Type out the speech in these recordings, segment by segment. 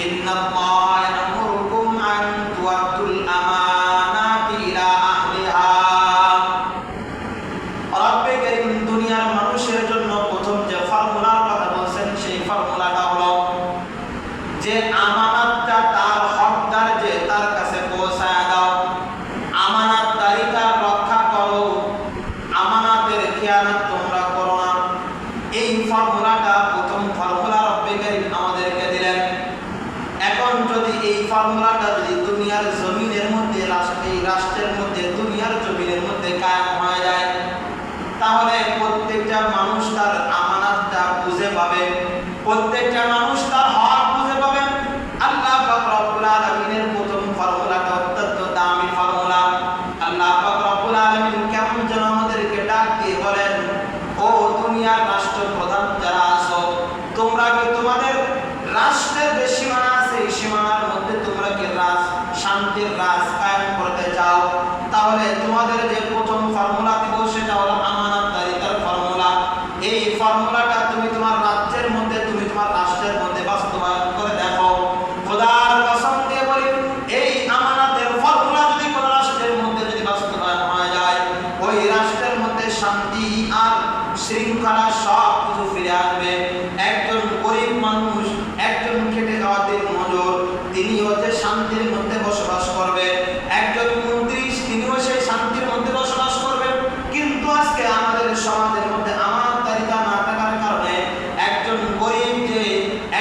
ইন্নাল্লাহা ইয়া'মুরুকুম আন তু'আদ্দুল আমানাতি ইলা আহলিহা। রব্বে কারীম দুনিয়ার মানুষের জন্য প্রথম যে ফর্মুলার কথা বলছেন সেই ফর্মুলাটা হলো যে আমানতটা তার হকদার যে তার কাছে পৌঁছায় দাও, আমানতদারিতা রক্ষা করো, আমানতের খেয়ানত তোমরা করো না। এই ফর্মুলাটা প্রথম ফর্মুলা রব্বে কারীম আমাদেরকে দিলেন। এখন যদি এই ফর্মুলাটা যদি দুনিয়ার জমিনের মধ্যে এই রাষ্ট্রের মধ্যে দুনিয়ার জমিনের মধ্যে কায়েম হয়ে যায়, তাহলে প্রত্যেকটা মানুষ তার আমানতটা বুঝে পাবে, প্রত্যেকটা মানুষ তার হক বুঝে পাবে। আল্লাহ পাক রব্বুল আলামিনের প্রথম ফর্মুলাটা অত্যন্ত দামি ফর্মুলা। আল্লাহ পাক রব্বুল আলামিন কেমন যেন আমাদেরকে ডাক দিয়ে বলেন, ও দুনিয়ার রাষ্ট্রপ্রধান যারা আছো, তোমরা কি তোমাদের রাষ্ট্রের যে সীমানা আছে এই সীমানার মধ্যে তোমরা কি শান্তির রাজ কায়েম করতে চাও? তাহলে তোমাদের যে প্রথম ফর্মুলা দিব সেটা হলো আমানতদারিতার ফর্মুলা। এই ফর্মুলাটা তুমি তোমার রাজ্যের মধ্যে, তুমি তোমার রাষ্ট্রের মধ্যে বাস্তবায়ন করে দেখো। খোদার কসম দিয়ে বলি, এই আমানতের ফর্মুলা যদি কোন রাষ্ট্রের মধ্যে যদি বাস্তবায়ন হয়ে যায়, ওই রাষ্ট্রের মধ্যে শান্তি আর শৃঙ্খলা সব কিছু ফিরে আসবে। একজন গরিব মানুষ, একজন খেটে খাওয়া দিন মজুর, তিনি হচ্ছে শান্তির মধ্যে বসবাস করবে। একজন মন্ত্রী, তিনিও সেই শান্তির মধ্যে বসবাস করবে। কিন্তু আজকে আমাদের সমাজের মধ্যে আমানতদারিতা না থাকার কারণে একজন গরিব যে,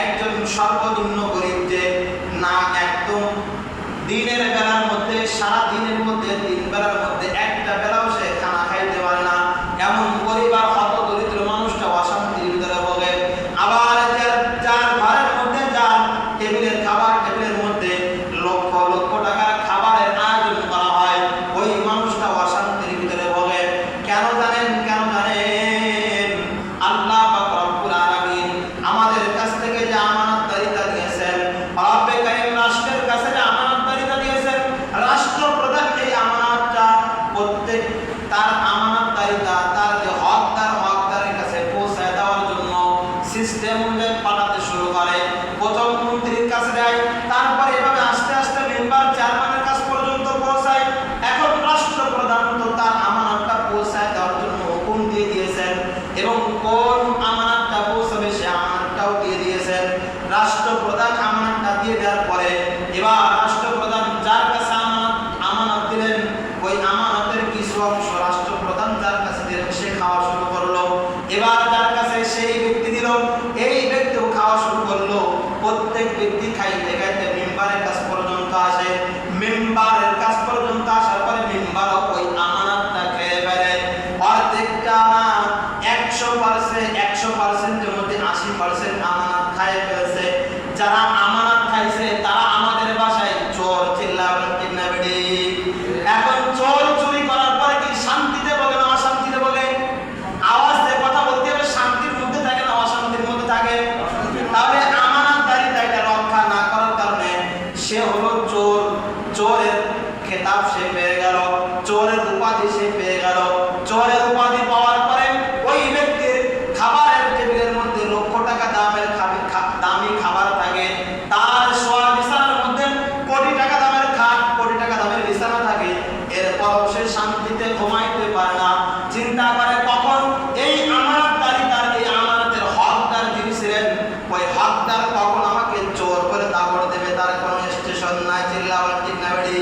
একজন সর্বনিম্ন গরিব যে না একদম দিনের বেলার মধ্যে, সারা দিনের মধ্যে, তিন বেলার মধ্যে একটা বেলাও সে খানা খাইতে পারে না, এমন গরিব আর হত দরিদ্র মানুষটা অশান্তির ভিতরে ভোগে। আবার যার ঘরের মধ্যে, যার টেবিলের খাবার, টেবিলের মধ্যে লক্ষ লক্ষ টাকার খাবারের আয়োজন করা হয়, ওই মানুষটা অশান্তির ভিতরে ভোগে। কেন জানেন? কেন জানেন? আল্লাহ পাক রব্বুল আলামিন আমাদের কাছ থেকে যে আমানতদারিতা দিয়েছেন, রব্বে কারীম রাষ্ট্রের কাছে যে আমানতদারিতা দিয়েছেন, রাষ্ট্রপ্রধান এই আমানতটা প্রত্যেক তার আমানতদারিতা, তার যে হকদারের কাছে পৌঁছায় দেওয়ার জন্য সিস্টেম অনুযায়ী পাঠাতে শুরু করে। প্রথম মন্ত্রীর কাছে দেয়, তারপরে এভাবে আস্তে আস্তে মেম্বার, চেয়ারম্যানের কাছ পর্যন্ত পৌঁছায়। এখন রাষ্ট্রপ্রধান তো তার আমানতটা পৌঁছায় দেওয়ার জন্য হুকুম দিয়ে দিয়েছেন, এবং কোন আমানতটা পৌঁছাবে সে আমানতটাও দিয়ে দিয়েছেন। রাষ্ট্রপ্রধান আমানতটা দিয়ে দেওয়ার পরে এবার রাষ্ট্রপ্রধান যার কাছে আমানত দিলেন, ওই আমানতের কিছু অংশ রাষ্ট্রপ্রধান যার কাছে দিলেন সে খাওয়া শুরু করলো। এবার যার কাছে সেই ব্যক্তি দিল, এই ব্যক্তিও খাওয়া শুরু করলো। প্রত্যেক ব্যক্তি খাইতে খাইতে মেম্বারের কাছ পর্যন্ত আসে। মেম্বারের কাছ পর্যন্ত আসার পরে মেম্বারও ওই আমানতটা খেয়ে ফেলে। অর্ধেকটা 100%-এর মধ্যে 80% আমানত খাইয়ে ফেলছে। যারা আমানত খাইছে তারা আমাদের ভাষায় চোর, চিল্লাবেন ঠিক না বেটি? এখন চোর চুরি করার পরে কি শান্তিতে বলে না অশান্তিতে বলে? আওয়াজ দিয়ে কথা বলতে হবে, শান্তির মধ্যে থাকে না অশান্তির মধ্যে থাকে? তাহলে আমানতদারিতা এটা রক্ষা না করার কারণে সে হলো চোর। চোরের খেতাব সে পেয়ে গেল, চোরের উপাধি সে পেয়ে গেল। চোরের উপাধি পাওয়ার পরে ওই ব্যক্তির খাবারের টেবিলের মধ্যে লক্ষ টাকা দামের দামি খাবার থাকে, তার শোয়া বিছানার মধ্যে কোটি টাকা দামের খাট, কোটি টাকা দামের বিছানা থাকে। এরপরও সে শান্তিতে ঘুমাইতে পারে না। চিন্তা করে কখন এই আমানতদারিতার, এই আমানতের হকদার যিনি ছিলেন, ওই হকদার কখন আমাকে চোর করে দাবড় দেবে, তার কোনো স্টেশন নাই। চিল্লাবেন ঠিক না বেটি?